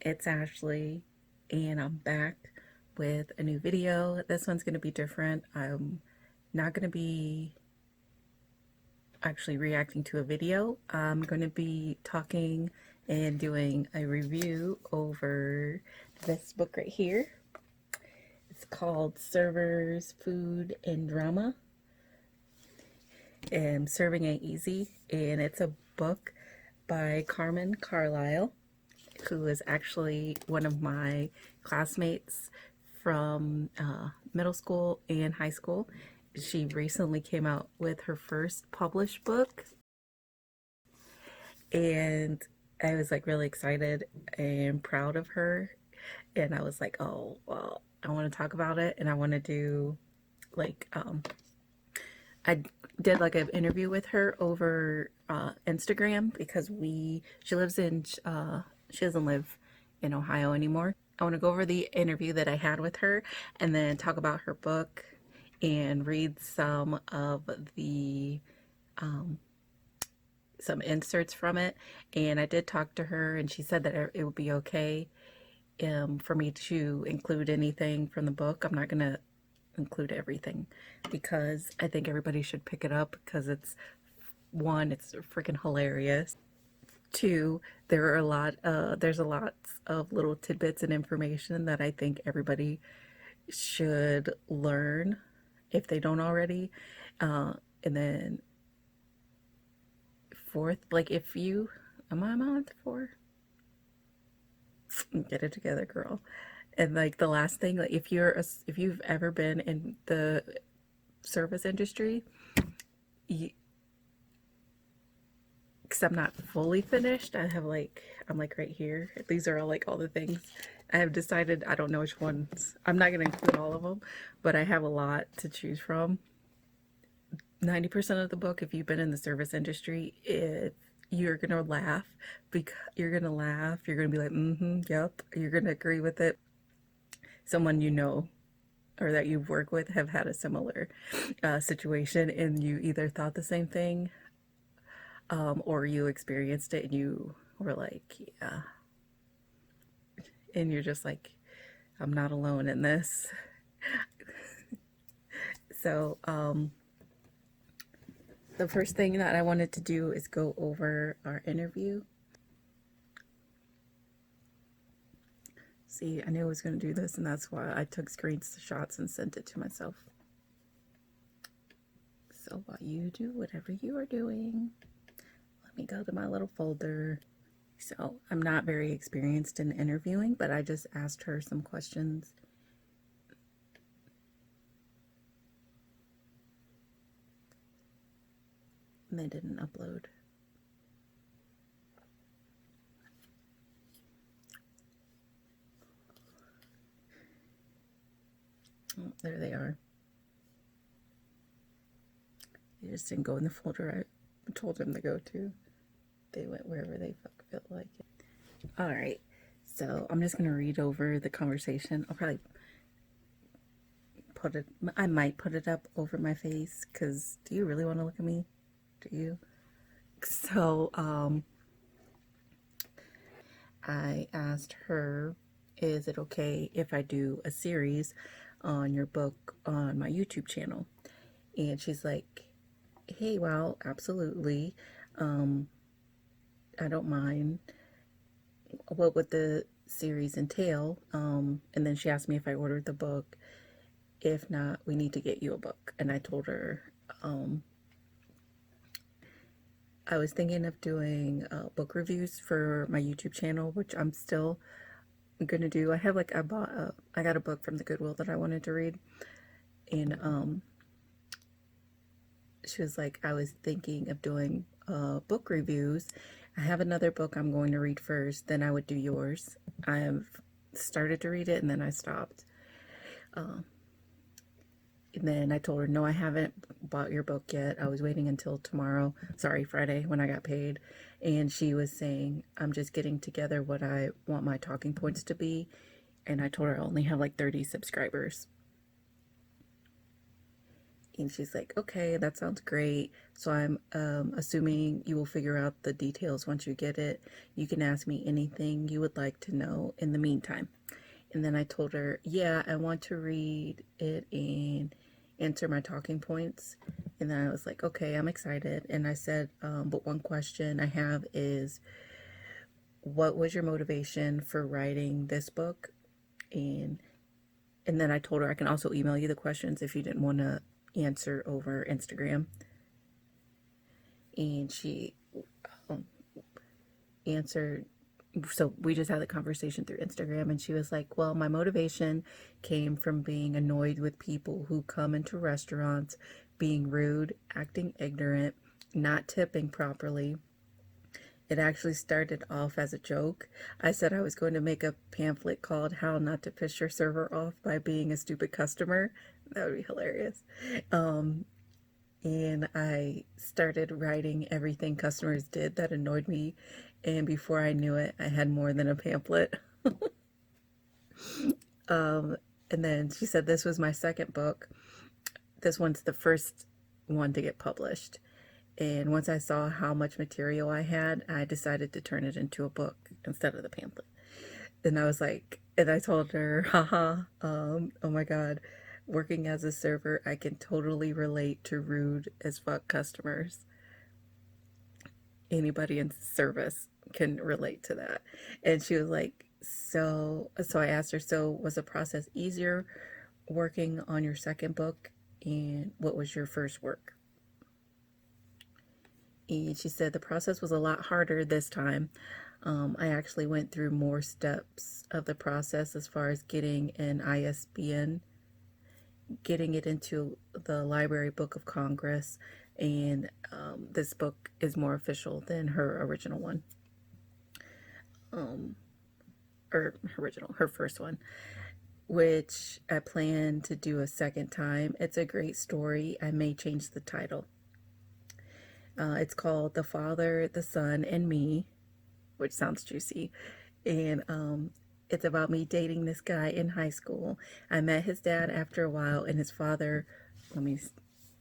it's Ashley, and I'm back with a new video. This one's going to be different. I'm not going to be actually reacting to a video. I'm going to be talking and doing a review over this book right here. It's called Servers, Food, and Drama, and Serving Ain't Easy, and it's a book by Carmen Carlisle, who is actually one of my classmates from middle school and high school. She recently came out with her first published book, and I was like really excited and proud of her. And I was like, oh, well, I want to talk about it, and I want to do like, I did like an interview with her over Instagram because she lives in, she doesn't live in Ohio anymore. I want to go over the interview that I had with her and then talk about her book and read some of the, some inserts from it. And I did talk to her, and she said that it would be okay for me to include anything from the book. I'm not going to include everything because I think everybody should pick it up because it's freaking hilarious. Two, there's a lot of little tidbits and information that I think everybody should learn if they don't already. And then fourth, like am I on four? Get it together, girl. And like the last thing, like if you've ever been in the service industry, because I'm not fully finished, I'm like right here. These are all the things I have decided. I don't know which ones. I'm not going to include all of them, but I have a lot to choose from. 90% of the book, if you've been in the service industry, you're gonna laugh, because you're gonna be like, yep, you're gonna agree with it. Someone you know or that you've worked with have had a similar situation, and you either thought the same thing or you experienced it and you were like, yeah, and you're just like, I'm not alone in this. So the first thing that I wanted to do is go over our interview. See, I knew I was going to do this, and that's why I took screenshots and sent it to myself. So while you do whatever you are doing, let me go to my little folder. So I'm not very experienced in interviewing, but I just asked her some questions. And they didn't upload. Oh, there they are. They just didn't go in the folder I told them to go to. They went wherever they felt like it. All right, so I'm just gonna read over the conversation. I'll probably I might put it up over my face, because do you really want to look at me? Do you? So I asked her, is it okay if I do a series on your book on my YouTube channel? And she's like, hey, well, absolutely. I don't mind. What would the series entail? And then she asked me if I ordered the book. If not, we need to get you a book. And I told her I was thinking of doing book reviews for my YouTube channel, which I'm still gonna do. I have I got a book from the Goodwill that I wanted to read, and she was like, I was thinking of doing book reviews. I have another book I'm going to read first, then I would do yours. I have started to read it and then I stopped. And then I told her, no, I haven't bought your book yet. I was waiting until Friday, when I got paid. And she was saying, I'm just getting together what I want my talking points to be. And I told her I only have 30 subscribers. And she's like, okay, that sounds great. So I'm assuming you will figure out the details once you get it. You can ask me anything you would like to know in the meantime. And then I told her, yeah, I want to read it and answer my talking points. And then I was like, okay, I'm excited. And I said, but one question I have is, what was your motivation for writing this book? And and then I told her I can also email you the questions if you didn't want to answer over Instagram. And she um, answered. So we just had the conversation through Instagram, and she was like, well, my motivation came from being annoyed with people who come into restaurants being rude, acting ignorant, not tipping properly. It actually started off as a joke. I said I was going to make a pamphlet called How Not to Piss Your Server Off by Being a Stupid Customer. That would be hilarious. And I started writing everything customers did that annoyed me. And before I knew it, I had more than a pamphlet. And then she said this was my second book. This one's the first one to get published. And once I saw how much material I had, I decided to turn it into a book instead of the pamphlet. And I was like, and I told her, haha, oh my God, working as a server, I can totally relate to rude as fuck customers. Anybody in service can relate to that. And she was like, so I asked her, so was the process easier working on your second book? And what was your first work? And she said the process was a lot harder this time. I actually went through more steps of the process as far as getting an ISBN, getting it into the Library Book of Congress, and this book is more official than her original one. Or her first one, which I plan to do a second time. It's a great story. I may change the title. It's called The Father, the Son, and Me, which sounds juicy. And it's about me dating this guy in high school. I met his dad after a while, and his father, let me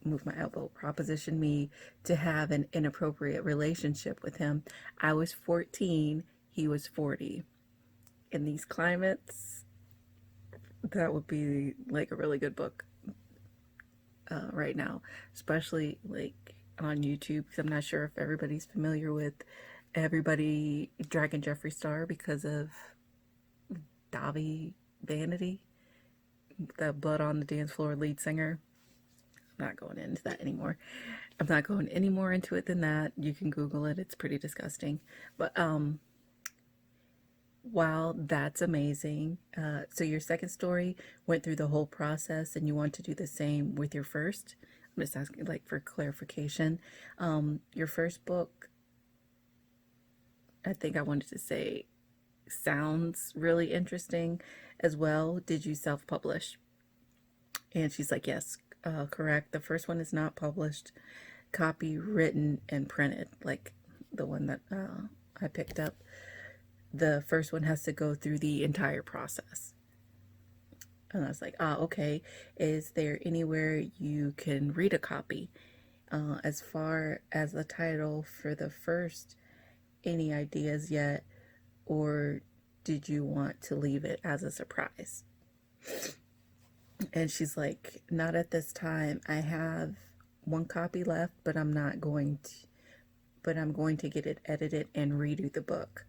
move my elbow, propositioned me to have an inappropriate relationship with him. I was 14, he was 40. In these climates, that would be like a really good book right now, especially like on YouTube, because I'm not sure if everybody's familiar with Everybody Dragging Jeffree Star because of Davi Vanity, the Blood on the Dance Floor lead singer. I'm not going into that anymore. I'm not going any more into it than that. You can Google it. It's pretty disgusting. But wow, that's amazing. So your second story went through the whole process, and you want to do the same with your first? I'm just asking, like, for clarification. Your first book, I think I wanted to say, sounds really interesting as well. Did you self-publish? And she's like, yes, correct. The first one is not published, copywritten and printed, like the one that I picked up. The first one has to go through the entire process. And I was like, okay. Is there anywhere you can read a copy? As far as the title for the first, any ideas yet? Or did you want to leave it as a surprise? And she's like, not at this time. I have one copy left, but I'm going to get it edited and redo the book.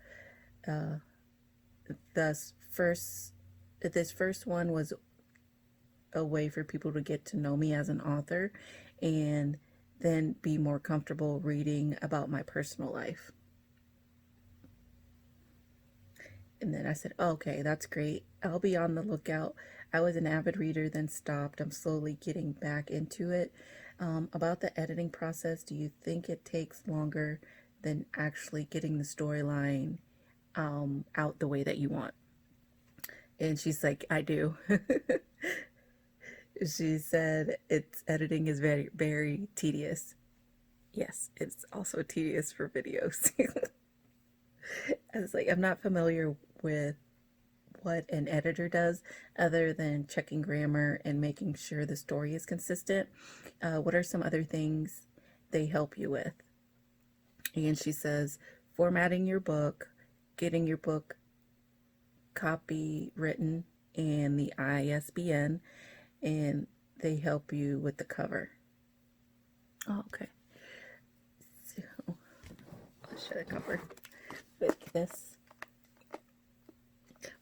This first one was a way for people to get to know me as an author and then be more comfortable reading about my personal life. And then I said, okay, that's great. I'll be on the lookout. I was an avid reader, then stopped. I'm slowly getting back into it. About the editing process, do you think it takes longer than actually getting the storyline out the way that you want? And she's like, I do. She said editing is very, very tedious. Yes, it's also tedious for videos. I was like, I'm not familiar with what an editor does other than checking grammar and making sure the story is consistent. What are some other things they help you with? And she says, formatting your book, getting your book copy written and the ISBN, and they help you with the cover. Oh, okay. So I'll show the cover like this,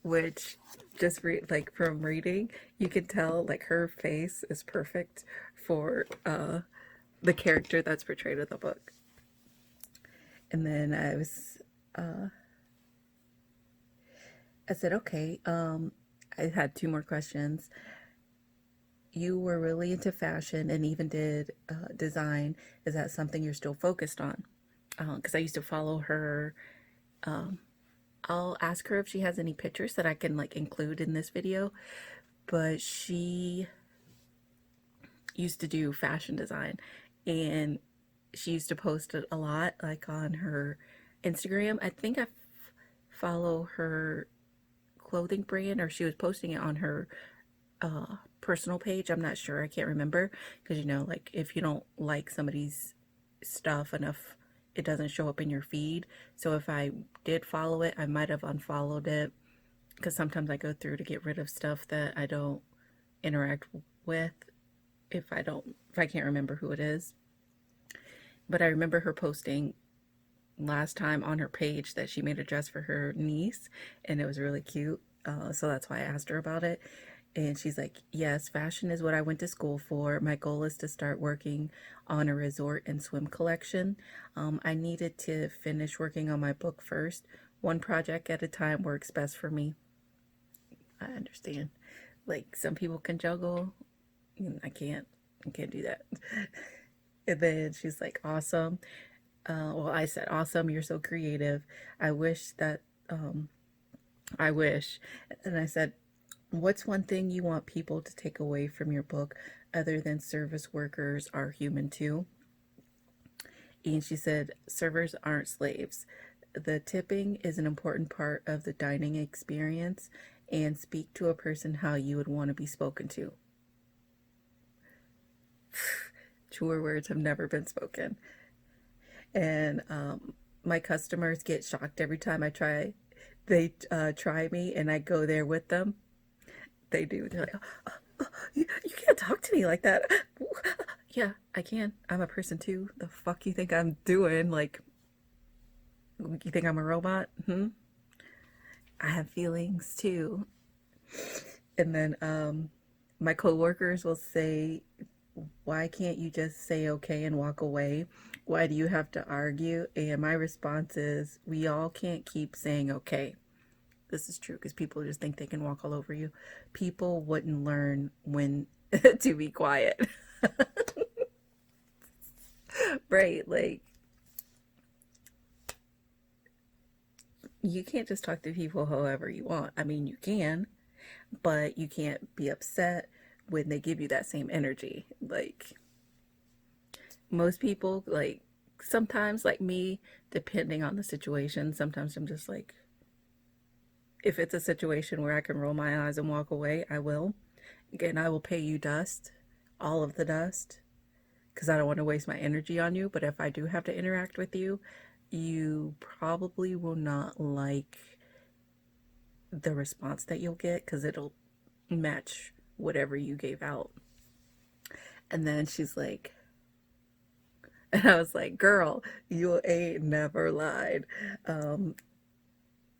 which just like from reading, you can tell like her face is perfect for the character that's portrayed in the book. And then I said, okay, I had two more questions. You were really into fashion and even did design. Is that something you're still focused on? Because I used to follow her. I'll ask her if she has any pictures that I can like include in this video. But she used to do fashion design, and she used to post it a lot, like on her Instagram. I think I follow her clothing brand, or she was posting it on her personal page. I'm not sure. I can't remember, because you know, like if you don't like somebody's stuff enough, it doesn't show up in your feed. So if I did follow it, I might have unfollowed it, because sometimes I go through to get rid of stuff that I don't interact with if I can't remember who it is. But I remember her posting last time on her page that she made a dress for her niece, and it was really cute. So that's why I asked her about it. And she's like, yes, fashion is what I went to school for. My goal is to start working on a resort and swim collection. I needed to finish working on my book first. One project at a time works best for me. I understand. Like, some people can juggle. I can't do that. And then she's like, awesome. Well, I said, awesome. You're so creative. I wish that, I wish. And I said, what's one thing you want people to take away from your book other than service workers are human too? And she said, servers aren't slaves. The tipping is an important part of the dining experience, and speak to a person how you would want to be spoken to. Truer words have never been spoken. And my customers get shocked every time they try me and I go there with them. They do. They're like, oh, you can't talk to me like that. Yeah, I can. I'm a person too. The fuck you think I'm doing? Like, you think I'm a robot? I have feelings too. And then my coworkers will say, why can't you just say okay and walk away? Why do you have to argue? And my response is, we all can't keep saying okay. This is true, because people just think they can walk all over you. People wouldn't learn when to be quiet. Right? Like, you can't just talk to people however you want. I mean, you can, but you can't be upset when they give you that same energy. Like, most people, like, sometimes, like me, depending on the situation, sometimes I'm just like, if it's a situation where I can roll my eyes and walk away, I will. Again, I will pay you dust, all of the dust, because I don't want to waste my energy on you. But if I do have to interact with you, you probably will not like the response that you'll get, because it'll match whatever you gave out. And then she's like, and I was like, girl, you ain't never lied.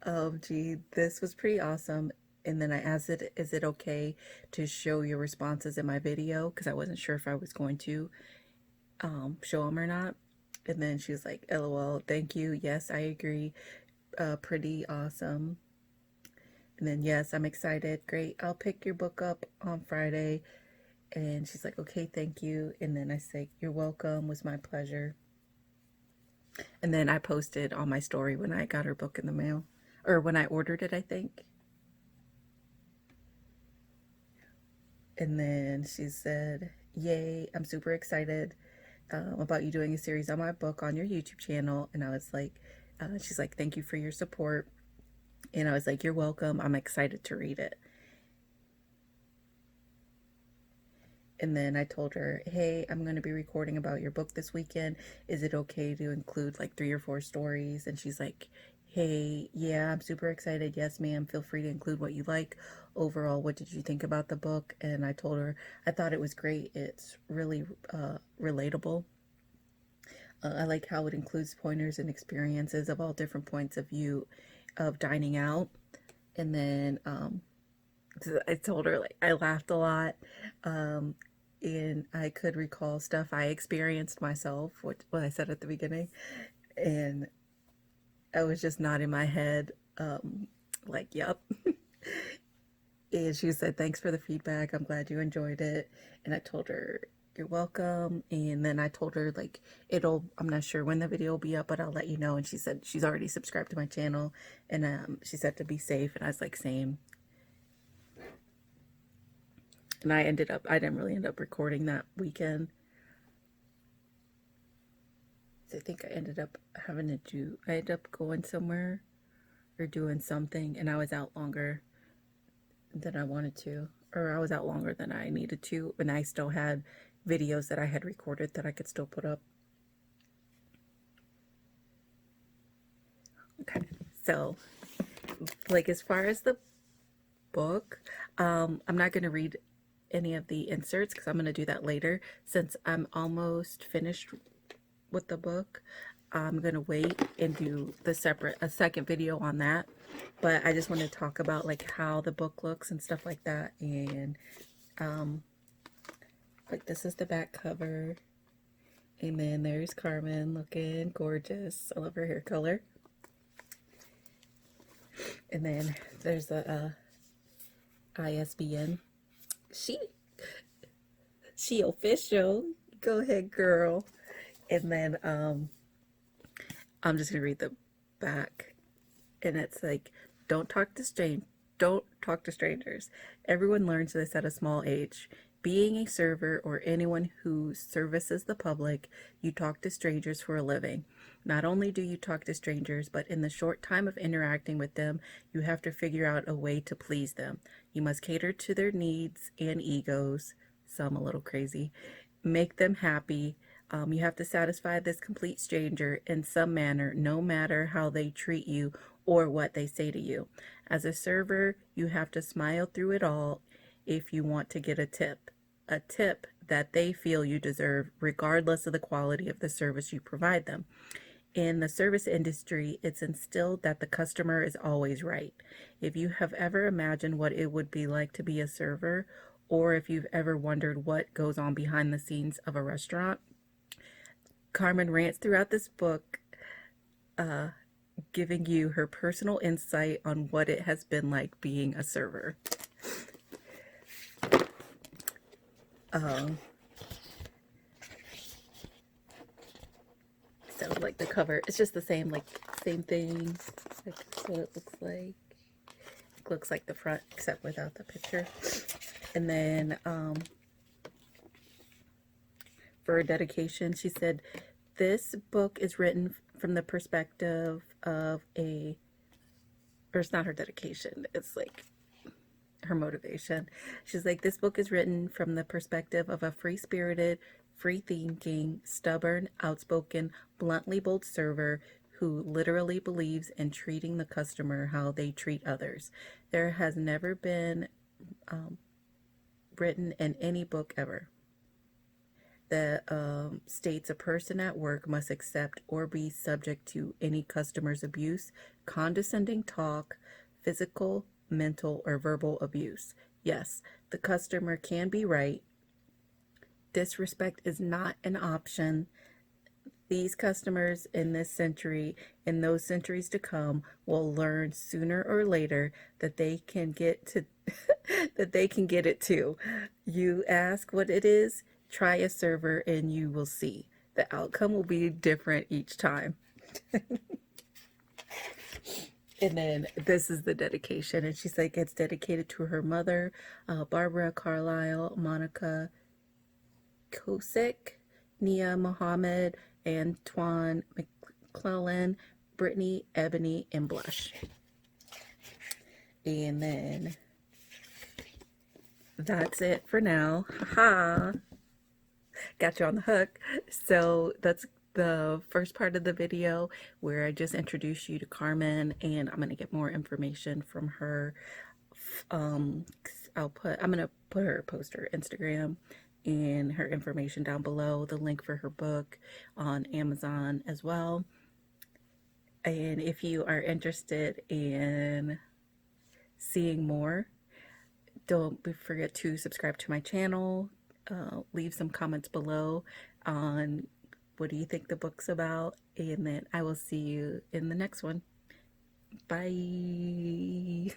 Oh, gee, this was pretty awesome. And then I asked it, is it okay to show your responses in my video? Because I wasn't sure if I was going to show them or not. And then she was like, LOL, thank you. Yes, I agree. Pretty awesome. And then, yes, I'm excited. Great. I'll pick your book up on Friday. And she's like, okay, thank you. And then I say, you're welcome. It was my pleasure. And then I posted on my story when I got her book in the mail, or when I ordered it, I think. And then she said, yay, I'm super excited about you doing a series on my book on your YouTube channel. And I was like, she's like, thank you for your support. And I was like, you're welcome. I'm excited to read it. And then I told her, hey, I'm going to be recording about your book this weekend. Is it okay to include like 3 or 4 stories? And she's like, hey, yeah, I'm super excited. Yes, ma'am. Feel free to include what you like. Overall, what did you think about the book? And I told her I thought it was great. It's really relatable. I like how it includes pointers and experiences of all different points of view of dining out. And then I told her, like, I laughed a lot. Um, and I could recall stuff I experienced myself, what I said at the beginning. And I was just nodding my head, like, yep. And she said, thanks for the feedback. I'm glad you enjoyed it. And I told her, you're welcome. And then I told her, like, I'm not sure when the video will be up, but I'll let you know. And she said she's already subscribed to my channel. And she said to be safe. And I was like, same. And I didn't really end up recording that weekend. So I think I ended up going somewhere or doing something, and I was out longer than I wanted to, or I was out longer than I needed to, and I still had videos that I had recorded that I could still put up. Okay, so like as far as the book, I'm not going to read any of the inserts because I'm going to do that later. Since I'm almost finished with the book, I'm going to wait and do a second video on that. But I just want to talk about like how the book looks and stuff like that. And like this is the back cover. And then there's Carmen looking gorgeous. I love her hair color. And then there's the ISBN. She official. Go ahead, girl. And then I'm just gonna read the back, and it's like, don't talk to strangers. Everyone learns this at a small age. Being a server or anyone who services the public, you talk to strangers for a living. Not only do you talk to strangers, but in the short time of interacting with them, you have to figure out a way to please them. You must cater to their needs and egos, some a little crazy, make them happy. You have to satisfy this complete stranger in some manner, no matter how they treat you or what they say to you. As a server, you have to smile through it all if you want to get a tip that they feel you deserve, regardless of the quality of the service you provide them. In the service industry, it's instilled that the customer is always right. If you have ever imagined what it would be like to be a server, or if you've ever wondered what goes on behind the scenes of a restaurant, Carmen rants throughout this book, giving you her personal insight on what it has been like being a server. So like the cover, it's just the same, like same thing. That's what it looks like. It looks like the front, except without the picture. And then for a dedication, she said, this book is written from the perspective of or it's not her dedication, it's like her motivation. She's like, this book is written from the perspective of a free-spirited, free-thinking, stubborn, outspoken, bluntly bold server who literally believes in treating the customer how they treat others. There has never been written in any book ever that states a person at work must accept or be subject to any customer's abuse, condescending talk, physical, mental, or verbal abuse. Yes, the customer can be right. Disrespect is not an option. These customers in this century and those centuries to come will learn sooner or later that they can get to that they can get it too. You ask what it is, try a server and you will see. The outcome will be different each time. And then this is the dedication, and she's like, it's dedicated to her mother, Barbara Carlisle, Monica Kosick, Nia Mohammed, Antoine McClellan, Brittany, Ebony, and Blush. And then that's it for now. Haha. Got you on the hook. So that's the first part of the video where I just introduced you to Carmen, and I'm gonna get more information from her. Um, I'm gonna put her post her Instagram and her information down below, the link for her book on Amazon as well. And if you are interested in seeing more, don't forget to subscribe to my channel. Leave some comments below on what do you think the book's about, and then I will see you in the next one. Bye.